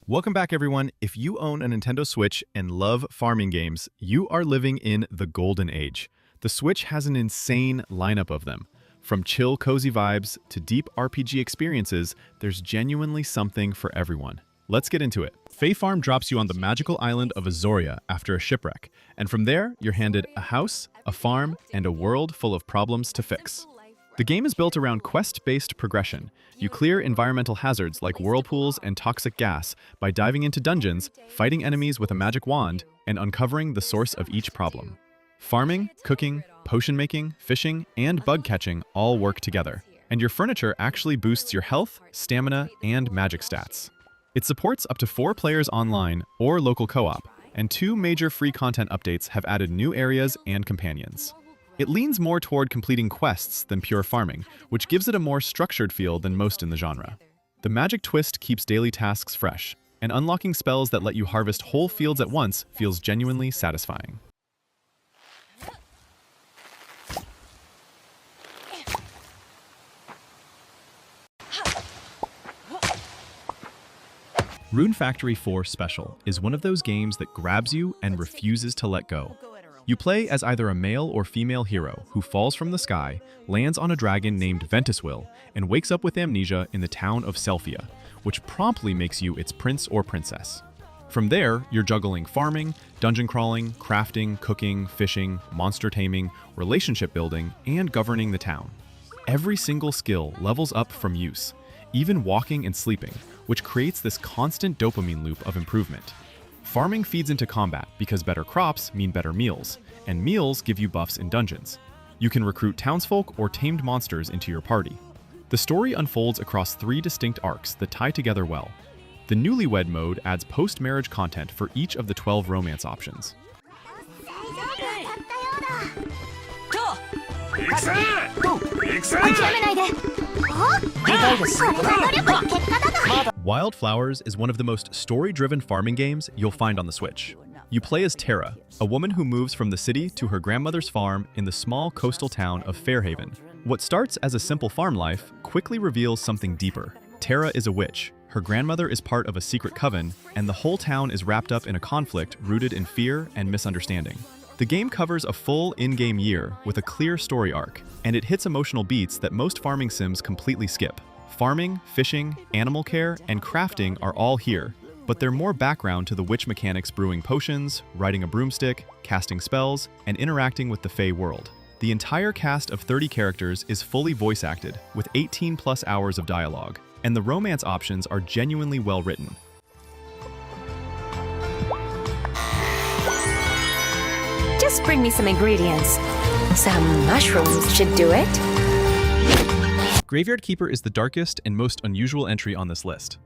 Welcome back, everyone. If you own a Nintendo Switch and love farming games, you are living in the golden age. The Switch has an insane lineup of them. From chill, cozy vibes to deep RPG experiences, there's genuinely something for everyone. Let's get into it. Fae Farm drops you on the magical island of Azoria after a shipwreck, and from there, you're handed a house, a farm, and a world full of problems to fix. The game is built around quest-based progression. You clear environmental hazards like whirlpools and toxic gas by diving into dungeons, fighting enemies with a magic wand, and uncovering the source of each problem. Farming, cooking, potion making, fishing, and bug catching all work together, and your furniture actually boosts your health, stamina, and magic stats. It supports up to 4 players online or local co-op, and 2 major free content updates have added new areas and companions. It leans more toward completing quests than pure farming, which gives it a more structured feel than most in the genre. The magic twist keeps daily tasks fresh, and unlocking spells that let you harvest whole fields at once feels genuinely satisfying. Rune Factory 4 Special is one of those games that grabs you and refuses to let go. You play as either a male or female hero who falls from the sky, lands on a dragon named Ventuswill, and wakes up with amnesia in the town of Selphia, which promptly makes you its prince or princess. From there, you're juggling farming, dungeon crawling, crafting, cooking, fishing, monster taming, relationship building, and governing the town. Every single skill levels up from use, even walking and sleeping, which creates this constant dopamine loop of improvement. Farming feeds into combat because better crops mean better meals, and meals give you buffs in dungeons. You can recruit townsfolk or tamed monsters into your party. The story unfolds across 3 distinct arcs that tie together well. The Newlywed mode adds post-marriage content for each of the 12 romance options. Wylde Flowers is one of the most story-driven farming games you'll find on the Switch. You play as Terra, a woman who moves from the city to her grandmother's farm in the small coastal town of Fairhaven. What starts as a simple farm life quickly reveals something deeper. Terra is a witch, her grandmother is part of a secret coven, and the whole town is wrapped up in a conflict rooted in fear and misunderstanding. The game covers a full in-game year with a clear story arc, and it hits emotional beats that most farming sims completely skip. Farming, fishing, animal care, and crafting are all here, but they're more background to the witch mechanics brewing potions, riding a broomstick, casting spells, and interacting with the Fae world. The entire cast of 30 characters is fully voice acted, with 18+ hours of dialogue, and the romance options are genuinely well written. Just bring me some ingredients. Some mushrooms should do it. Graveyard Keeper is the darkest and most unusual entry on this list.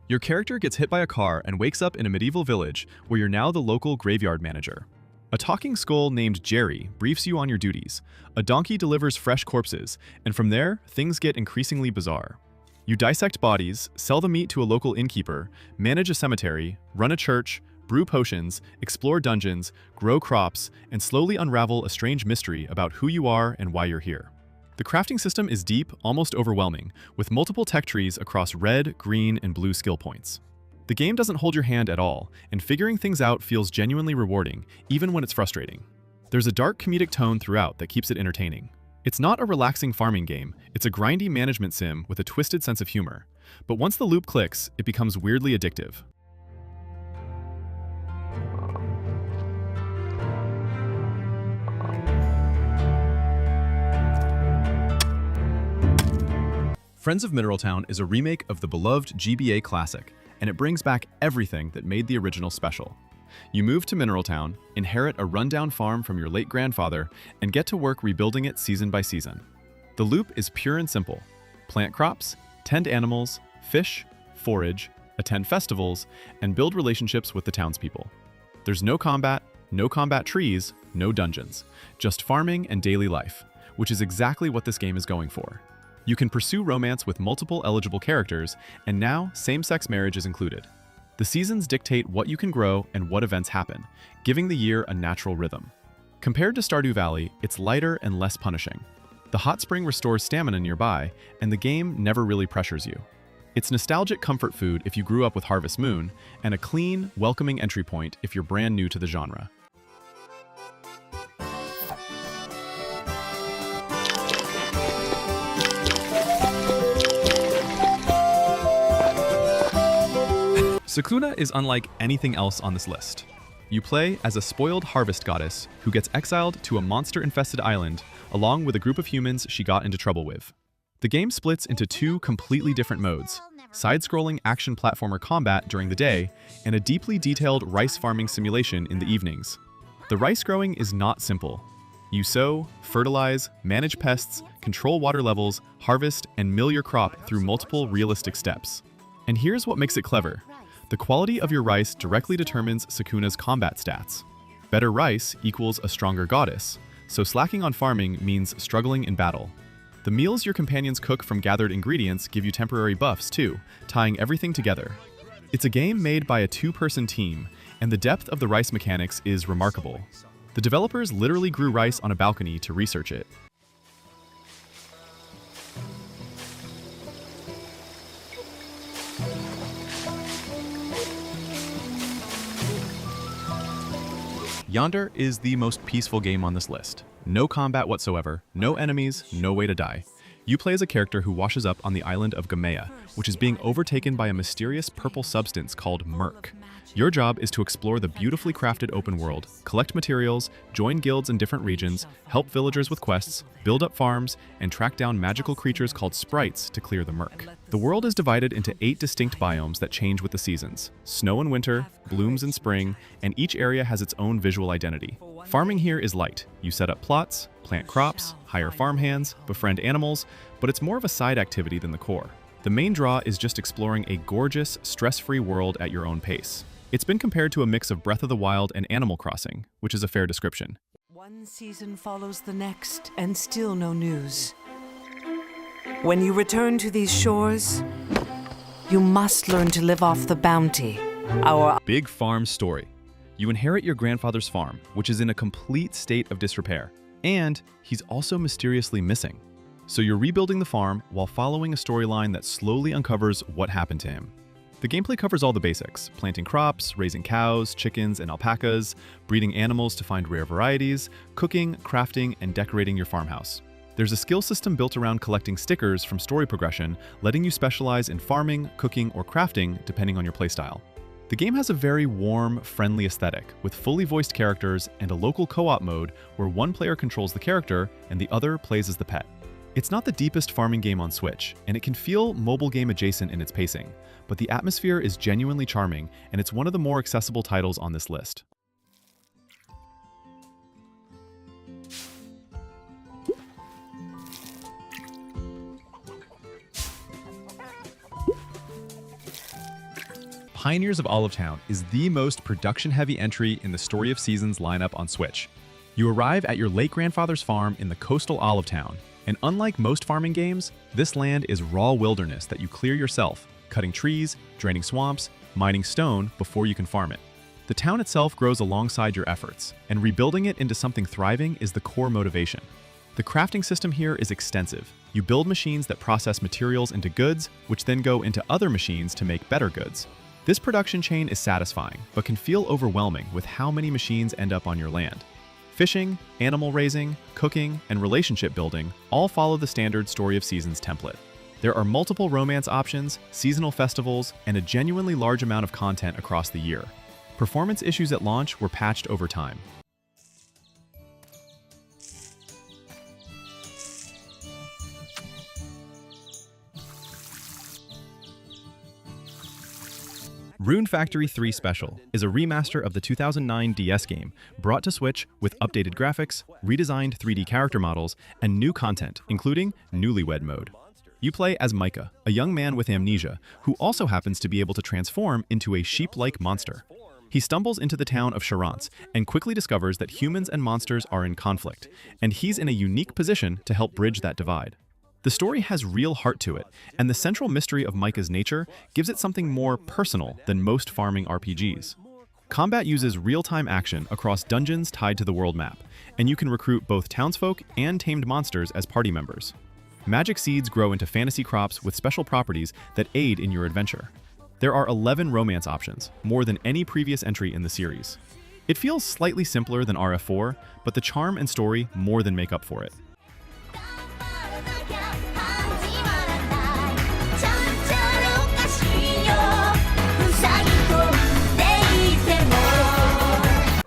Your character gets hit by a car and wakes up in a medieval village where you're now the local graveyard manager. A talking skull named Jerry briefs you on your duties. A donkey delivers fresh corpses, and from there, things get increasingly bizarre. You dissect bodies, sell the meat to a local innkeeper, manage a cemetery, run a church, brew potions, explore dungeons, grow crops, and slowly unravel a strange mystery about who you are and why you're here. The crafting system is deep, almost overwhelming, with multiple tech trees across red, green, and blue skill points. The game doesn't hold your hand at all, and figuring things out feels genuinely rewarding, even when it's frustrating. There's a dark comedic tone throughout that keeps it entertaining. It's not a relaxing farming game, it's a grindy management sim with a twisted sense of humor. But once the loop clicks, it becomes weirdly addictive. Friends of Mineral Town is a remake of the beloved GBA classic, and it brings back everything that made the original special. You move to Mineral Town, inherit a rundown farm from your late grandfather, and get to work rebuilding it season by season. The loop is pure and simple. Plant crops, tend animals, fish, forage, attend festivals, and build relationships with the townspeople. There's no combat trees, no dungeons, just farming and daily life, which is exactly what this game is going for. You can pursue romance with multiple eligible characters, and now same-sex marriage is included. The seasons dictate what you can grow and what events happen, giving the year a natural rhythm. Compared to Stardew Valley, it's lighter and less punishing. The hot spring restores stamina nearby, and the game never really pressures you. It's nostalgic comfort food if you grew up with Harvest Moon, and a clean, welcoming entry point if you're brand new to the genre. Sakuna is unlike anything else on this list. You play as a spoiled harvest goddess who gets exiled to a monster-infested island along with a group of humans she got into trouble with. The game splits into two completely different modes: side-scrolling action platformer combat during the day and a deeply detailed rice farming simulation in the evenings. The rice growing is not simple. You sow, fertilize, manage pests, control water levels, harvest, and mill your crop through multiple realistic steps. And here's what makes it clever. The quality of your rice directly determines Sakuna's combat stats. Better rice equals a stronger goddess, so slacking on farming means struggling in battle. The meals your companions cook from gathered ingredients give you temporary buffs too, tying everything together. It's a game made by a two-person team, and the depth of the rice mechanics is remarkable. The developers literally grew rice on a balcony to research it. Yonder is the most peaceful game on this list. No combat whatsoever, no enemies, no way to die. You play as a character who washes up on the island of Gamea, which is being overtaken by a mysterious purple substance called murk. Your job is to explore the beautifully crafted open world, collect materials, join guilds in different regions, help villagers with quests, build up farms, and track down magical creatures called sprites to clear the murk. The world is divided into 8 distinct biomes that change with the seasons: snow in winter, blooms in spring, and each area has its own visual identity. Farming here is light. You set up plots, plant crops, hire farmhands, befriend animals, but it's more of a side activity than the core. The main draw is just exploring a gorgeous, stress-free world at your own pace. It's been compared to a mix of Breath of the Wild and Animal Crossing, which is a fair description. One season follows the next, and still no news. When you return to these shores, you must learn to live off the bounty. Our big farm story. You inherit your grandfather's farm, which is in a complete state of disrepair, and he's also mysteriously missing. So you're rebuilding the farm while following a storyline that slowly uncovers what happened to him. The gameplay covers all the basics: planting crops, raising cows, chickens, and alpacas, breeding animals to find rare varieties, cooking, crafting, and decorating your farmhouse. There's a skill system built around collecting stickers from story progression, letting you specialize in farming, cooking, or crafting depending on your playstyle. The game has a very warm, friendly aesthetic, with fully voiced characters and a local co-op mode where one player controls the character and the other plays as the pet. It's not the deepest farming game on Switch, and it can feel mobile game adjacent in its pacing, but the atmosphere is genuinely charming, and it's one of the more accessible titles on this list. Pioneers of Olivetown is the most production-heavy entry in the Story of Seasons lineup on Switch. You arrive at your late-grandfather's farm in the coastal Olivetown, and unlike most farming games, this land is raw wilderness that you clear yourself, cutting trees, draining swamps, mining stone before you can farm it. The town itself grows alongside your efforts, and rebuilding it into something thriving is the core motivation. The crafting system here is extensive. You build machines that process materials into goods, which then go into other machines to make better goods. This production chain is satisfying, but can feel overwhelming with how many machines end up on your land. Fishing, animal raising, cooking, and relationship building all follow the standard Story of Seasons template. There are multiple romance options, seasonal festivals, and a genuinely large amount of content across the year. Performance issues at launch were patched over time. Rune Factory 3 Special is a remaster of the 2009 DS game, brought to Switch with updated graphics, redesigned 3D character models, and new content, including Newlywed Mode. You play as Micah, a young man with amnesia, who also happens to be able to transform into a sheep-like monster. He stumbles into the town of Charance and quickly discovers that humans and monsters are in conflict, and he's in a unique position to help bridge that divide. The story has real heart to it, and the central mystery of Micah's nature gives it something more personal than most farming RPGs. Combat uses real-time action across dungeons tied to the world map, and you can recruit both townsfolk and tamed monsters as party members. Magic seeds grow into fantasy crops with special properties that aid in your adventure. There are 11 romance options, more than any previous entry in the series. It feels slightly simpler than RF4, but the charm and story more than make up for it.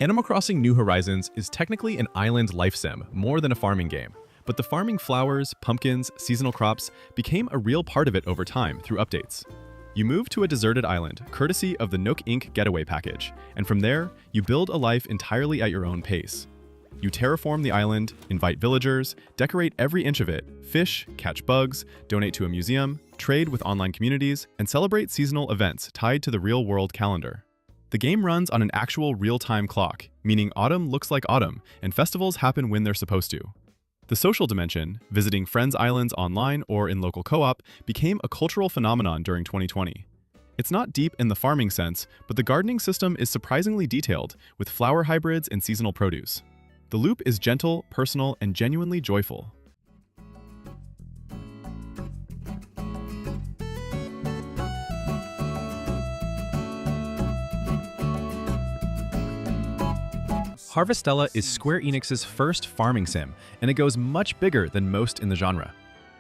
Animal Crossing New Horizons is technically an island life sim more than a farming game, but the farming flowers, pumpkins, seasonal crops became a real part of it over time through updates. You move to a deserted island, courtesy of the Nook Inc. Getaway package, and from there, you build a life entirely at your own pace. You terraform the island, invite villagers, decorate every inch of it, fish, catch bugs, donate to a museum, trade with online communities, and celebrate seasonal events tied to the real-world calendar. The game runs on an actual real-time clock, meaning autumn looks like autumn, and festivals happen when they're supposed to. The social dimension, visiting friends' islands online or in local co-op, became a cultural phenomenon during 2020. It's not deep in the farming sense, but the gardening system is surprisingly detailed, with flower hybrids and seasonal produce. The loop is gentle, personal, and genuinely joyful. Harvestella is Square Enix's first farming sim, and it goes much bigger than most in the genre.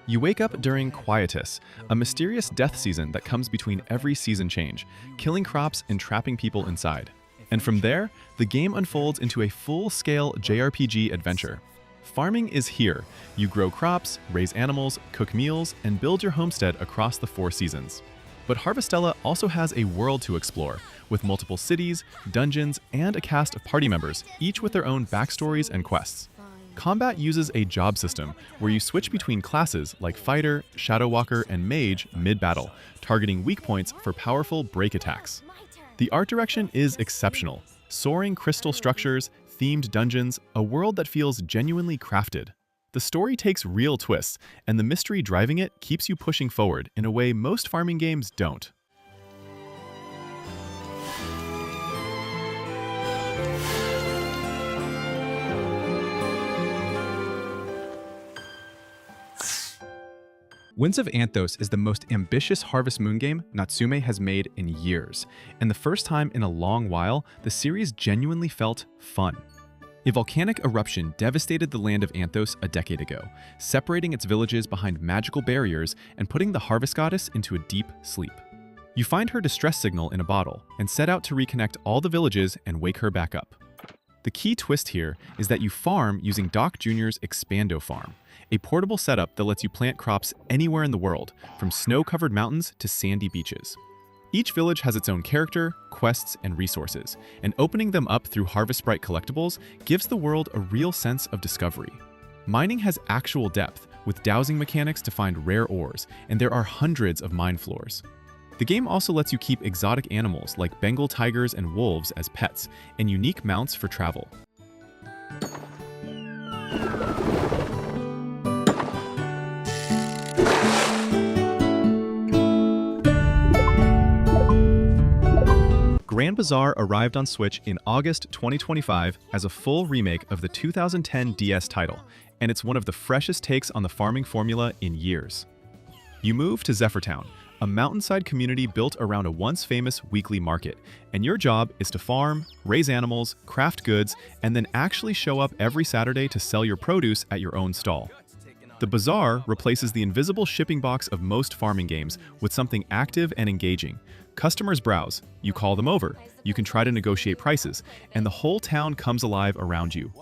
You wake up during Quietus, a mysterious death season that comes between every season change, killing crops and trapping people inside. And from there, the game unfolds into a full-scale JRPG adventure. Farming is here. You grow crops, raise animals, cook meals, and build your homestead across the 4 seasons. But Harvestella also has a world to explore, with multiple cities, dungeons, and a cast of party members, each with their own backstories and quests. Combat uses a job system, where you switch between classes like Fighter, Shadow Walker, and Mage mid-battle, targeting weak points for powerful break attacks. The art direction is exceptional. Soaring crystal structures, themed dungeons, a world that feels genuinely crafted. The story takes real twists, and the mystery driving it keeps you pushing forward in a way most farming games don't. Winds of Anthos is the most ambitious Harvest Moon game Natsume has made in years, and the first time in a long while, the series genuinely felt fun. A volcanic eruption devastated the land of Anthos a decade ago, separating its villages behind magical barriers and putting the harvest goddess into a deep sleep. You find her distress signal in a bottle and set out to reconnect all the villages and wake her back up. The key twist here is that you farm using Doc Jr.'s Expando Farm, a portable setup that lets you plant crops anywhere in the world, from snow-covered mountains to sandy beaches. Each village has its own character, quests, and resources, and opening them up through Harvest Sprite collectibles gives the world a real sense of discovery. Mining has actual depth, with dowsing mechanics to find rare ores, and there are hundreds of mine floors. The game also lets you keep exotic animals like Bengal tigers and wolves as pets, and unique mounts for travel. Grand Bazaar arrived on Switch in August 2025 as a full remake of the 2010 DS title, and it's one of the freshest takes on the farming formula in years. You move to Zephyrtown, a mountainside community built around a once-famous weekly market, and your job is to farm, raise animals, craft goods, and then actually show up every Saturday to sell your produce at your own stall. The Bazaar replaces the invisible shipping box of most farming games with something active and engaging. Customers browse, you call them over, you can try to negotiate prices, and the whole town comes alive around you.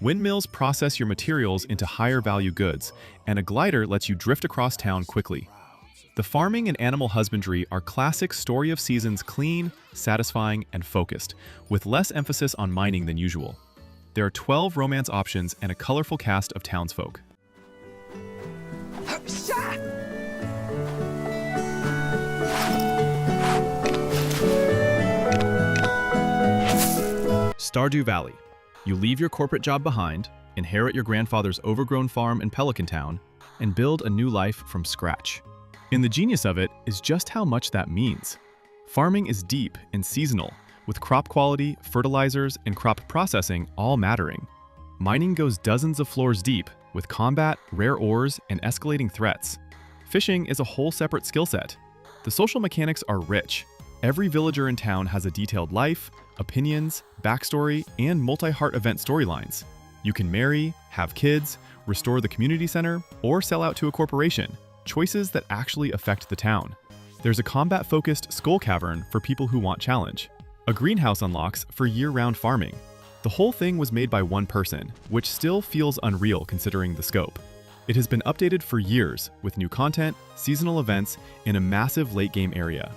Windmills process your materials into higher value goods, and a glider lets you drift across town quickly. The farming and animal husbandry are classic Story of Seasons clean, satisfying, and focused, with less emphasis on mining than usual. There are 12 romance options and a colorful cast of townsfolk. Stardew Valley. You leave your corporate job behind, inherit your grandfather's overgrown farm in Pelican Town, and build a new life from scratch. And the genius of it is just how much that means. Farming is deep and seasonal, with crop quality, fertilizers, and crop processing all mattering. Mining goes dozens of floors deep, with combat, rare ores, and escalating threats. Fishing is a whole separate skill set. The social mechanics are rich. Every villager in town has a detailed life, opinions, backstory, and multi-heart event storylines. You can marry, have kids, restore the community center, or sell out to a corporation, choices that actually affect the town. There's a combat-focused skull cavern for people who want challenge. A greenhouse unlocks for year-round farming. The whole thing was made by one person, which still feels unreal considering the scope. It has been updated for years with new content, seasonal events, and a massive late-game area.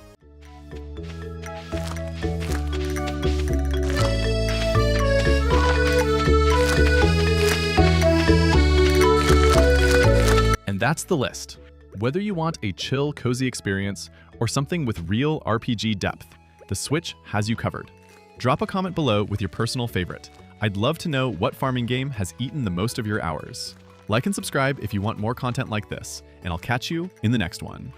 And that's the list. Whether you want a chill, cozy experience or something with real RPG depth, the Switch has you covered. Drop a comment below with your personal favorite. I'd love to know what farming game has eaten the most of your hours. Like and subscribe if you want more content like this, and I'll catch you in the next one.